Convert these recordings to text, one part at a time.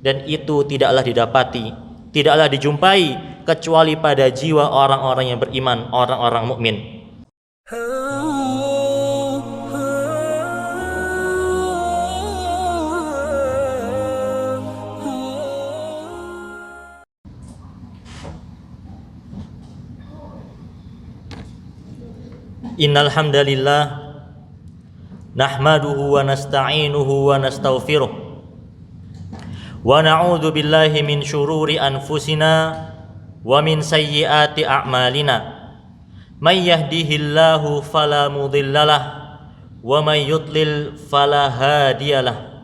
dan itu tidaklah didapati, tidaklah dijumpai kecuali pada jiwa orang-orang yang beriman, orang-orang mukmin. Innal hamdalillah nahmaduhu wa nasta'inuhu wa nastaghfiruh wa na'udzu billahi min syururi anfusina wa min sayyiati a'malina may yahdihillahu fala mudhillalah wa may yudlil fala hadiyalah.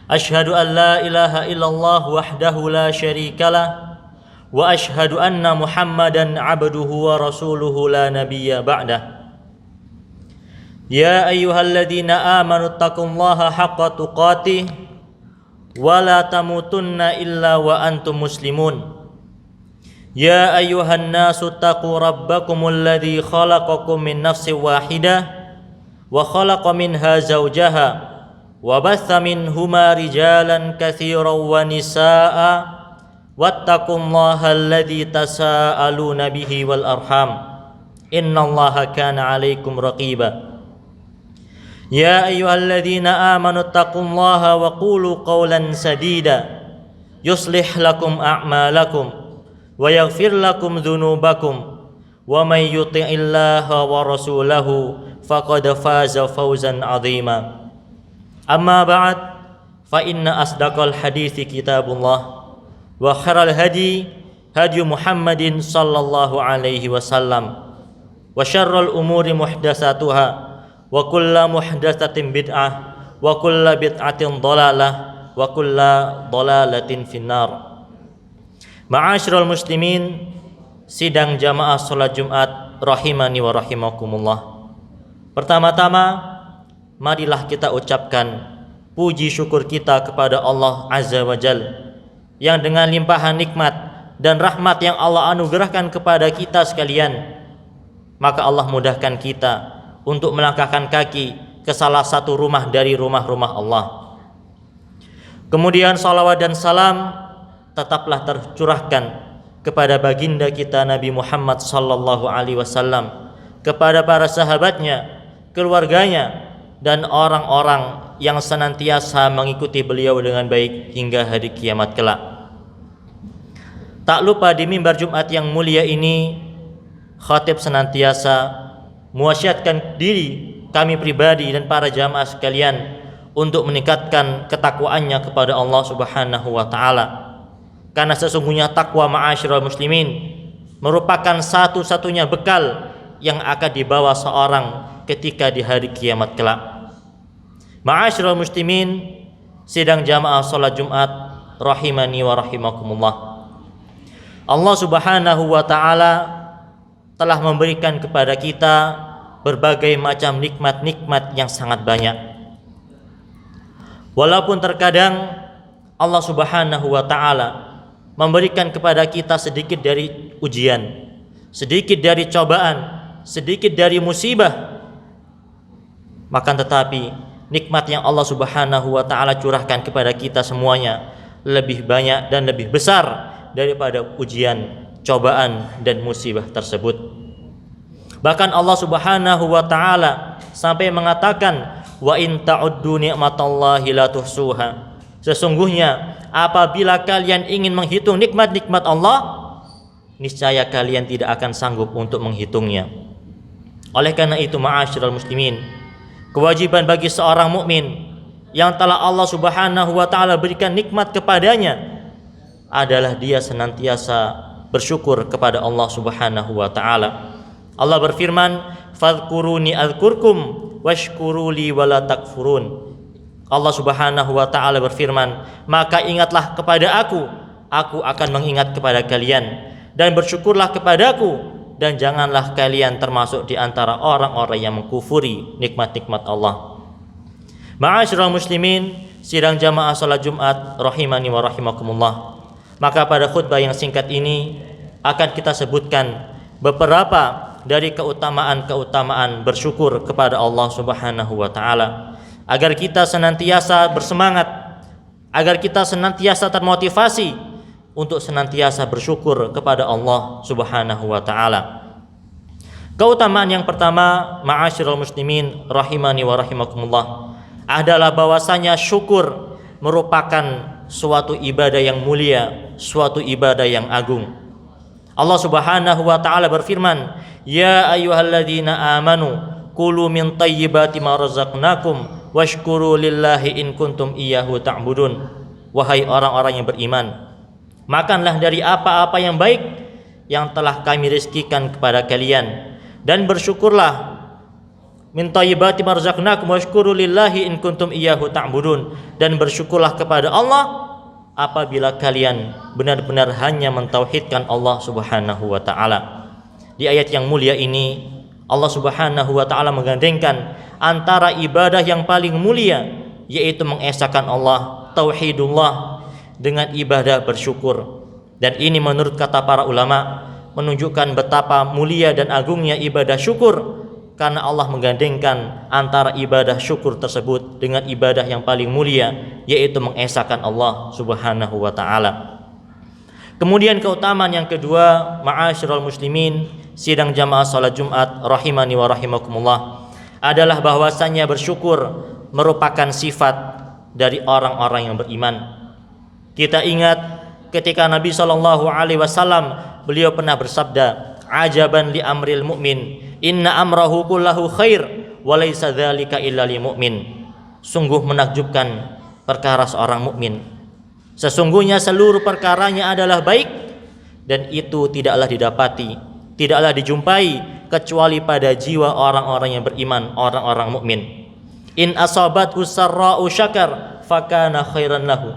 Asyhadu an la ilaha illallah wahdahu la syarikalah wa asyhadu anna Muhammadan abduhu wa rasuluhu la nabiyya ba'dah. Ya ayyuhalladzina amanu taqullaha haqqa tuqatih wa la tamutunna illa wa antum muslimun. Ya ayyuhan nasu taqu rabbakumul ladzi khalaqakum min nafsin wahidah wa khalaqa minha zawjaha wa batha minhuma rijalan katsiran wa nisaa'a wattaqullaha alladzi tasaaluna bihi wal arham innallaha kana 'alaikum raqiba. Ya ayyuhalladzina amanu taqullaha wa qulu qawlan sadida yuslih lakum a'malakum wa yaghfir lakum dhunubakum wa may yuti'illaha wa rasulahu faqad faza fawzan 'azima. Amma ba'd, fa inna asdaqal hadithi kitabullah wa khairal hadi hadi Muhammadin sallallahu alaihi wasallam wa syarrul umuri muhdatsatuha wa kullu muhdatsatin bid'ah wa kullu bid'atin dhalalah wa kullu dhalalatin finnar. Ma'asyiral muslimin, sidang jamaah salat Jumat rahimani wa rahimakumullah. Pertama-tama marilah kita ucapkan puji syukur kita kepada Allah Azza wa Jalla yang dengan limpahan nikmat dan rahmat yang Allah anugerahkan kepada kita sekalian, maka Allah mudahkan kita untuk melangkahkan kaki ke salah satu rumah dari rumah-rumah Allah. Kemudian salawat dan salam tetaplah tercurahkan kepada baginda kita Nabi Muhammad sallallahu alaihi wasallam, kepada para sahabatnya, keluarganya, dan orang-orang yang senantiasa mengikuti beliau dengan baik hingga hari kiamat kelak. Tak lupa di mimbar Jumat yang mulia ini, khatib senantiasa mewasiatkan diri kami pribadi dan para jamaah sekalian untuk meningkatkan ketakwaannya kepada Allah Subhanahu wa taala. Karena sesungguhnya takwa, ma'asyiral muslimin, merupakan satu-satunya bekal yang akan dibawa seorang ketika di hari kiamat kelak. Ma'asyiral muslimin, sidang jamaah salat Jumat rahimani wa rahimakumullah. Allah Subhanahu wa taala telah memberikan kepada kita berbagai macam nikmat-nikmat yang sangat banyak. Walaupun terkadang Allah Subhanahu wa taala memberikan kepada kita sedikit dari ujian, sedikit dari cobaan, sedikit dari musibah, makan tetapi nikmat yang Allah Subhanahu wa taala curahkan kepada kita semuanya lebih banyak dan lebih besar daripada ujian, cobaan dan musibah tersebut. Bahkan Allah Subhanahu wa taala sampai mengatakan, wa in ta'uddu ni'matallahi la tuhsuha. Sesungguhnya apabila kalian ingin menghitung nikmat-nikmat Allah, niscaya kalian tidak akan sanggup untuk menghitungnya. Oleh karena itu, ma'asyiral muslimin, kewajiban bagi seorang mukmin yang telah Allah Subhanahu wa taala berikan nikmat kepadanya adalah dia senantiasa bersyukur kepada Allah Subhanahu wa taala. Allah berfirman, "Fadhkuruni adzkurkum washkuruli wala takfurun." Allah Subhanahu wa taala berfirman, "Maka ingatlah kepada aku akan mengingat kepada kalian, dan bersyukurlah kepadaku, dan janganlah kalian termasuk di antara orang-orang yang mengkufuri nikmat-nikmat Allah." Ma'asyiral muslimin, sidang jamaah salat Jumat rahimani wa rahimakumullah. Maka pada khutbah yang singkat ini akan kita sebutkan beberapa dari keutamaan-keutamaan bersyukur kepada Allah Subhanahu wa taala, agar kita senantiasa bersemangat agar kita senantiasa termotivasi untuk senantiasa bersyukur kepada Allah Subhanahu wa taala. Keutamaan yang pertama, ma'asyiral muslimin rahimani wa rahimakumullah, adalah bahwasanya syukur merupakan suatu ibadah yang mulia, suatu ibadah yang agung. Allah Subhanahu wa taala berfirman, "Ya ayyuhalladzina amanu kulu min thayyibati ma razaqnakum washkuru lillahi in kuntum iyyahu ta'budun." Wahai orang-orang yang beriman, makanlah dari apa-apa yang baik yang telah kami rizkikan kepada kalian, dan bersyukurlah, min thayyibati ma razaqnakum washkuru lillahi in kuntum iyyahu ta'budun, dan bersyukurlah kepada Allah apabila kalian benar-benar hanya mentauhidkan Allah Subhanahu wa taala. Di ayat yang mulia ini Allah Subhanahu wa taala menggandengkan antara ibadah yang paling mulia, yaitu mengesahkan Allah, tauhidullah, dengan ibadah bersyukur. Dan ini menurut kata para ulama menunjukkan betapa mulia dan agungnya ibadah syukur, karena Allah menggandengkan antara ibadah syukur tersebut dengan ibadah yang paling mulia, yaitu mengesahkan Allah Subhanahu wa taala. Kemudian keutamaan yang kedua, ma'asyiral muslimin, sidang jamaah salat Jumat rahimani wa rahimakumullah, adalah bahwasanya bersyukur merupakan sifat dari orang-orang yang beriman. Kita ingat ketika Nabi SAW, beliau pernah bersabda, "Ajaban li amril mu'min, inna amrahu kullahu khair, wa laysa dzalika illa lil mu'min." Sungguh menakjubkan perkara seorang mukmin. Sesungguhnya seluruh perkaranya adalah baik, dan itu tidaklah didapati, tidaklah dijumpai kecuali pada jiwa orang-orang yang beriman, orang-orang mukmin. In asabathu sarra'u syakar fakana khairan lahu.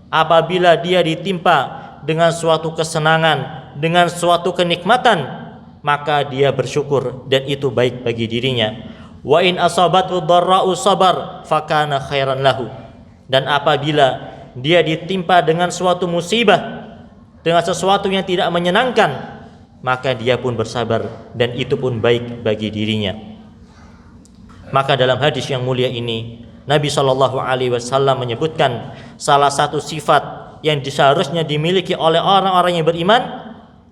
Apabila dia ditimpa dengan suatu kesenangan, dengan suatu kenikmatan, maka dia bersyukur dan itu baik bagi dirinya. Wa in asabathu dharra'u sabar fakana khairan lahu. Dan apabila dia ditimpa dengan suatu musibah, dengan sesuatu yang tidak menyenangkan, maka dia pun bersabar dan itu pun baik bagi dirinya. Maka dalam hadis yang mulia ini Nabi SAW menyebutkan salah satu sifat yang seharusnya dimiliki oleh orang-orang yang beriman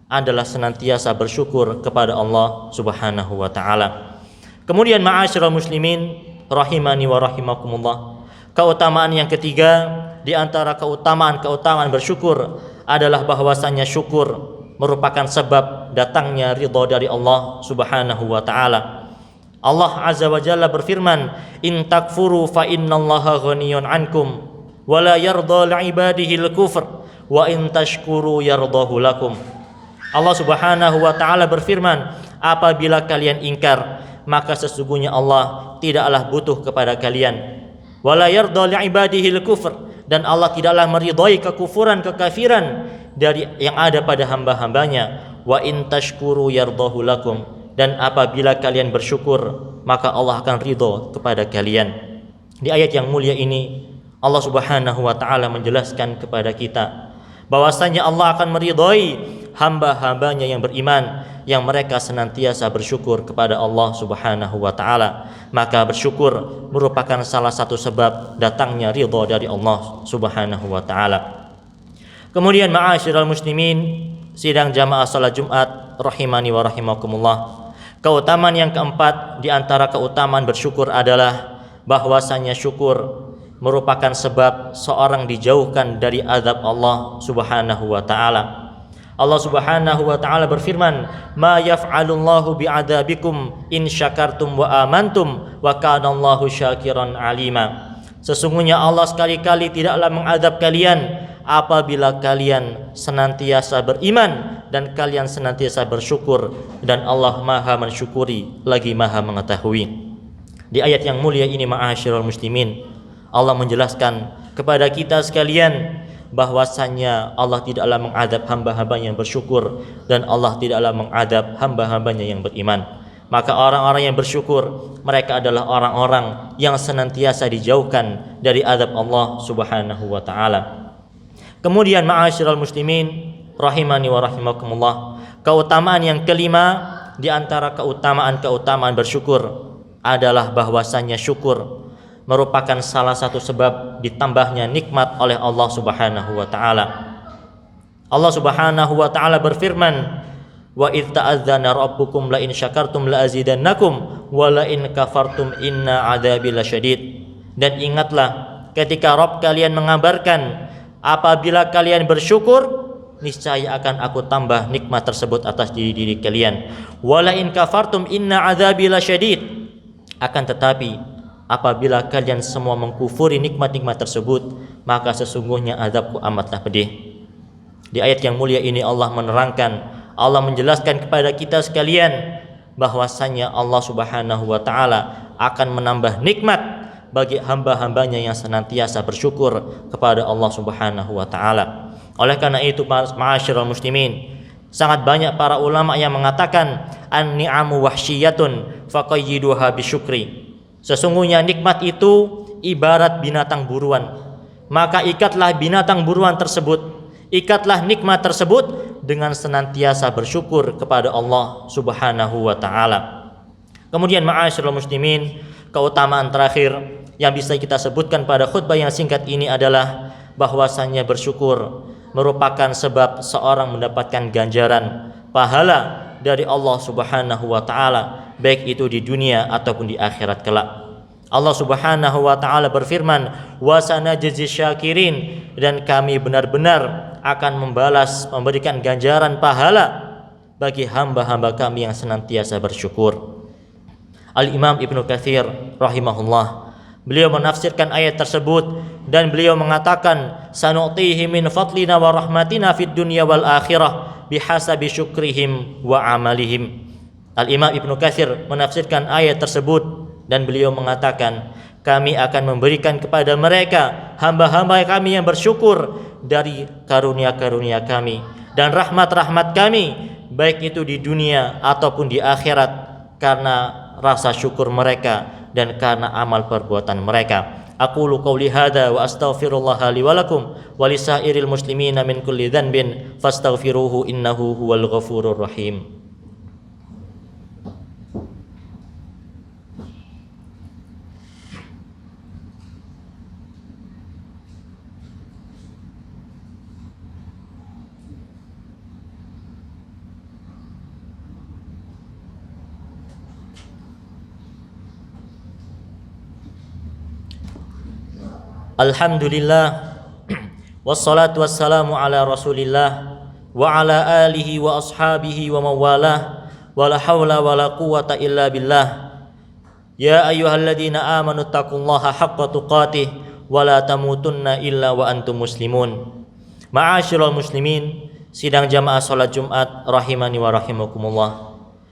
adalah senantiasa bersyukur kepada Allah Subhanahu wa taala. Kemudian ma'asyiral muslimin rahimani wa rahimakumullah, keutamaan yang ketiga di antara keutamaan bersyukur adalah bahwasanya syukur merupakan sebab datangnya ridha dari Allah Subhanahu wa taala. Allah Azza wa Jalla berfirman, "In takfuru fa innallaha ghaniyun 'ankum wa la yarda li'ibadihi al-kufr wa in tashkuru yardahu lakum." Allah Subhanahu wa taala berfirman, apabila kalian ingkar, maka sesungguhnya Allah tidaklah butuh kepada kalian. Wa la yarda li'ibadihi al-kufr, dan Allah tidaklah meridhai kekufuran, kekafiran dari yang ada pada hamba-hambanya. Wa in tashkuru yardahu lakum, dan apabila kalian bersyukur, maka Allah akan ridho kepada kalian. Di ayat yang mulia ini Allah Subhanahu wa taala menjelaskan kepada kita bahwasanya Allah akan meridhai hamba-hambanya yang beriman, yang mereka senantiasa bersyukur kepada Allah Subhanahu wa taala. Maka bersyukur merupakan salah satu sebab datangnya ridho dari Allah Subhanahu wa taala. Kemudian ma'asyiral muslimin, sidang jamaah salat Jumat rahimani wa rahimakumullah, keutamaan yang keempat di antara keutamaan bersyukur adalah bahwasanya syukur merupakan sebab seorang dijauhkan dari azab Allah Subhanahu wa taala. Allah Subhanahu wa taala berfirman, "Ma yaf'alullahu bi'adabikum in syakartum wa amantum wa kanallahu syakiran alima." Sesungguhnya Allah sekali-kali tidaklah mengadab kalian apabila kalian senantiasa beriman dan kalian senantiasa bersyukur, dan Allah Maha mensyukuri lagi Maha mengetahui. Di ayat yang mulia ini ma'asyiral muslimin, Allah menjelaskan kepada kita sekalian bahwasanya Allah tidaklah mengadab hamba-hamba yang bersyukur, dan Allah tidaklah mengadab hamba-hambanya yang beriman. Maka orang-orang yang bersyukur, mereka adalah orang-orang yang senantiasa dijauhkan dari azab Allah Subhanahu wa taala. Kemudian ma'asyiral muslimin rahimani wa rahimakumullah, keutamaan yang kelima di antara keutamaan bersyukur adalah bahwasanya syukur merupakan salah satu sebab ditambahnya nikmat oleh Allah Subhanahu wa taala. Allah Subhanahu wa taala berfirman, wa idz ta'adzana rabbukum la in syakartum la azidannakum wa la in kafartum inna adzabi lasyadid. Dan ingatlah ketika Rabb kalian mengabarkan, apabila kalian bersyukur niscaya akan aku tambah nikmat tersebut atas diri kalian. Wa la in kafartum inna adzabi lasyadid. Akan tetapi apabila kalian semua mengkufuri nikmat-nikmat tersebut, maka sesungguhnya azabku amatlah pedih. Di ayat yang mulia ini Allah menerangkan, Allah menjelaskan kepada kita sekalian bahwasanya Allah Subhanahu wa taala akan menambah nikmat bagi hamba-hambanya yang senantiasa bersyukur kepada Allah Subhanahu wa taala. Oleh karena itu, ma'asyiral muslimin, sangat banyak para ulama yang mengatakan an-ni'amu wahsyiyatun faqayyiduha bisyukri. Sesungguhnya nikmat itu ibarat binatang buruan. Maka ikatlah binatang buruan tersebut, ikatlah nikmat tersebut dengan senantiasa bersyukur kepada Allah Subhanahu wa taala. Kemudian ma'asyiral muslimin, keutamaan terakhir yang bisa kita sebutkan pada khutbah yang singkat ini adalah bahwasannya bersyukur merupakan sebab seorang mendapatkan ganjaran pahala dari Allah Subhanahu wa taala, baik itu di dunia ataupun di akhirat kelak. Allah Subhanahu wa taala berfirman, wa sanajzi syakirin, dan kami benar-benar akan membalas, memberikan ganjaran pahala bagi hamba-hamba kami yang senantiasa bersyukur. Al-Imam Ibnu Katsir rahimahullah, beliau menafsirkan ayat tersebut dan beliau mengatakan, sanu'tihi min fadlina wa rahmatina fid dunya wal akhirah bihasabi syukrihim wa amalihim. Al-Imam Ibnu Katsir menafsirkan ayat tersebut dan beliau mengatakan, kami akan memberikan kepada mereka, hamba-hamba kami yang bersyukur, dari karunia-karunia kami dan rahmat-rahmat kami, baik itu di dunia ataupun di akhirat, karena rasa syukur mereka dan karena amal perbuatan mereka. Aqulu qouli hadza wa astaghfirullaha li wa lakum wa lisairil muslimina min kulli dhanbin fastaghfiruhu innahu huwal ghafurur rahim. Alhamdulillah, wassalatu wassalamu ala rasulillah wa ala alihi wa ashabihi wa mawalah, wa la hawla wa la quwata illa billah. Ya ayyuhalladzina amanu taqullaha haqqa tuqatih wa la tamutunna illa wa antum muslimun. Ma'asyiral muslimin, sidang jamaah salat Jumat rahimani wa rahimakumullah.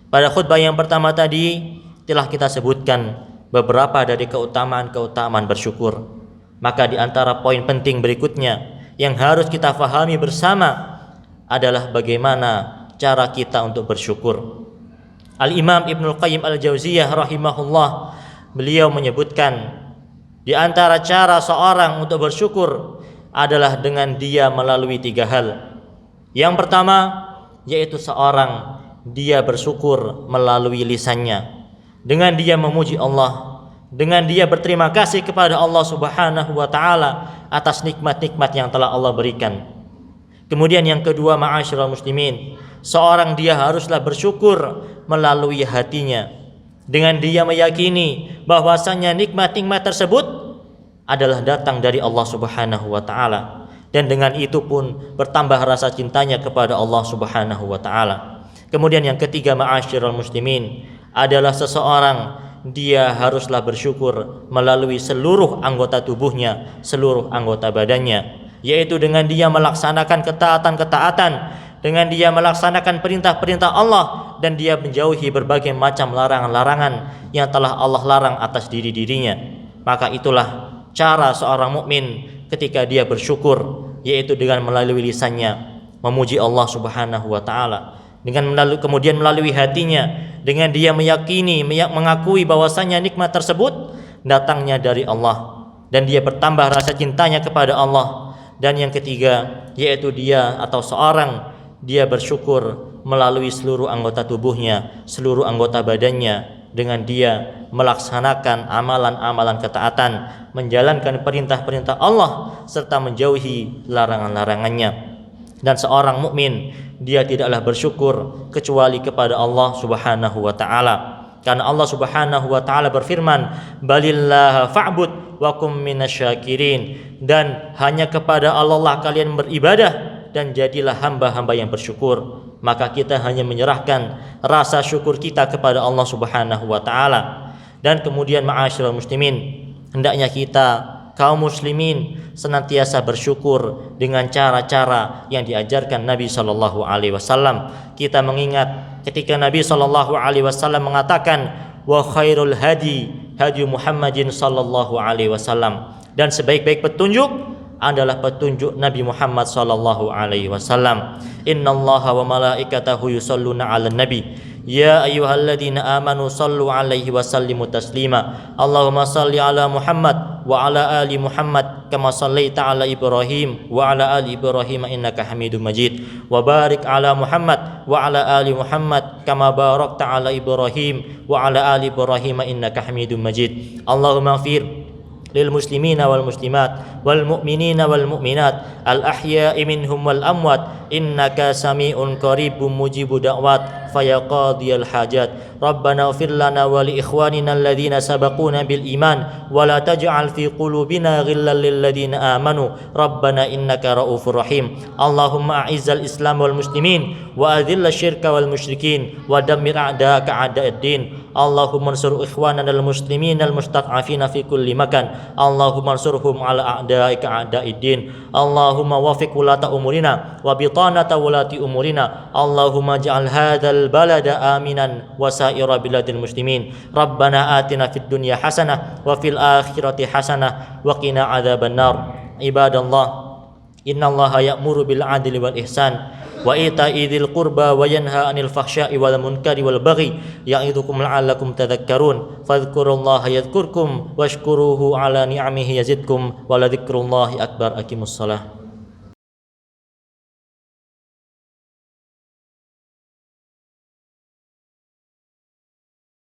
Pada khutbah yang pertama tadi telah kita sebutkan beberapa dari keutamaan-keutamaan bersyukur. Maka di antara poin penting berikutnya yang harus kita fahami bersama adalah bagaimana cara kita untuk bersyukur. Al-Imam Ibnul Qayyim Al-Jauziyah rahimahullah, beliau menyebutkan di antara cara seorang untuk bersyukur adalah dengan dia melalui 3 hal. Yang pertama yaitu seorang dia bersyukur melalui lisannya, dengan dia memuji Allah, dengan dia berterima kasih kepada Allah Subhanahu wa taala atas nikmat-nikmat yang telah Allah berikan. Kemudian yang kedua, ma'asyiral muslimin, seorang dia haruslah bersyukur melalui hatinya, dengan dia meyakini bahwasanya nikmat-nikmat tersebut adalah datang dari Allah Subhanahu wa taala, dan dengan itu pun bertambah rasa cintanya kepada Allah Subhanahu wa taala. Kemudian yang ketiga, ma'asyiral muslimin, adalah seseorang dia haruslah bersyukur melalui seluruh anggota tubuhnya, seluruh anggota badannya, yaitu dengan dia melaksanakan ketaatan-ketaatan, dengan dia melaksanakan perintah-perintah Allah, dan dia menjauhi berbagai macam larangan-larangan yang telah Allah larang atas diri-dirinya. Maka itulah cara seorang mukmin ketika dia bersyukur, yaitu dengan melalui lisannya memuji Allah Subhanahu wa taala, dengan kemudian melalui hatinya, dengan dia meyakini, mengakui bahwasanya nikmat tersebut datangnya dari Allah, dan dia bertambah rasa cintanya kepada Allah. Dan yang ketiga yaitu dia atau seorang dia bersyukur melalui seluruh anggota tubuhnya, seluruh anggota badannya, dengan dia melaksanakan amalan-amalan ketaatan, menjalankan perintah-perintah Allah serta menjauhi larangan-larangannya. Dan seorang mukmin dia tidaklah bersyukur kecuali kepada Allah Subhanahu wa taala. Karena Allah Subhanahu wa taala berfirman, "Balillaha fa'bud wa kum minasyakirin." Dan hanya kepada Allah lah kalian beribadah dan jadilah hamba-hamba yang bersyukur. Maka kita hanya menyerahkan rasa syukur kita kepada Allah Subhanahu wa taala. Dan kemudian ma'asyiral muslimin, hendaknya kita kaum muslimin senantiasa bersyukur dengan cara-cara yang diajarkan Nabi sallallahu alaihi wasallam. Kita mengingat ketika Nabi sallallahu alaihi wasallam mengatakan, "Wa khairul hadi hadi Muhammadin sallallahu alaihi wasallam." Dan sebaik-baik petunjuk adalah petunjuk Nabi Muhammad sallallahu alaihi wasallam. Innallaha wa malaikatahu yusholluna 'alan nabi. Ya ayyuhalladzina amanu sallu alaihi wa sallimu taslima. Allahumma salli ala Muhammad wa ala ali Muhammad kama sallaita ala Ibrahim wa ala ali Ibrahim innaka Hamidum Majid. Wa barik ala Muhammad wa ala ali Muhammad kama barakta ala Ibrahim wa ala ali Ibrahim innaka Hamidum Majid. Allahumma ighfir للمسلمين والمسلمات والمؤمنين والمؤمنات الأحياء منهم والأموات إنك سميع قريب مجيب دعوات فيا قاضي الحاجات ربنا اغفر لنا ولإخواننا الذين سبقونا بالإيمان ولا تجعل في قلوبنا غلا للذين آمنوا ربنا إنك رؤوف رحيم اللهم أعز الإسلام والمسلمين وأذل الشرك والمشركين ودمر أعداءك أعداء الدين اللهم انصر إخواننا المسلمين المستضعفين في كل مكان اللهم انصرهم على أعدائك أعداء الدين اللهم وفق ولاة أمورنا وبطانة ولاة أمورنا اللهم اجعل هذا البلد آمنا وسائر بلاد المسلمين ربنا آتنا في الدنيا حسنة وفي الآخرة حسنة وقنا عذاب النار عباد الله إن الله يأمر بالعدل والإحسان وإيتاء ذي القربى وينهى عن الفحشاء والمنكر والبغي يعظكم لعلكم تذكرون فاذكروا الله يذكركم واشكروه على نعمه يزدكم ولذكر الله أكبر أقيموا الصلاة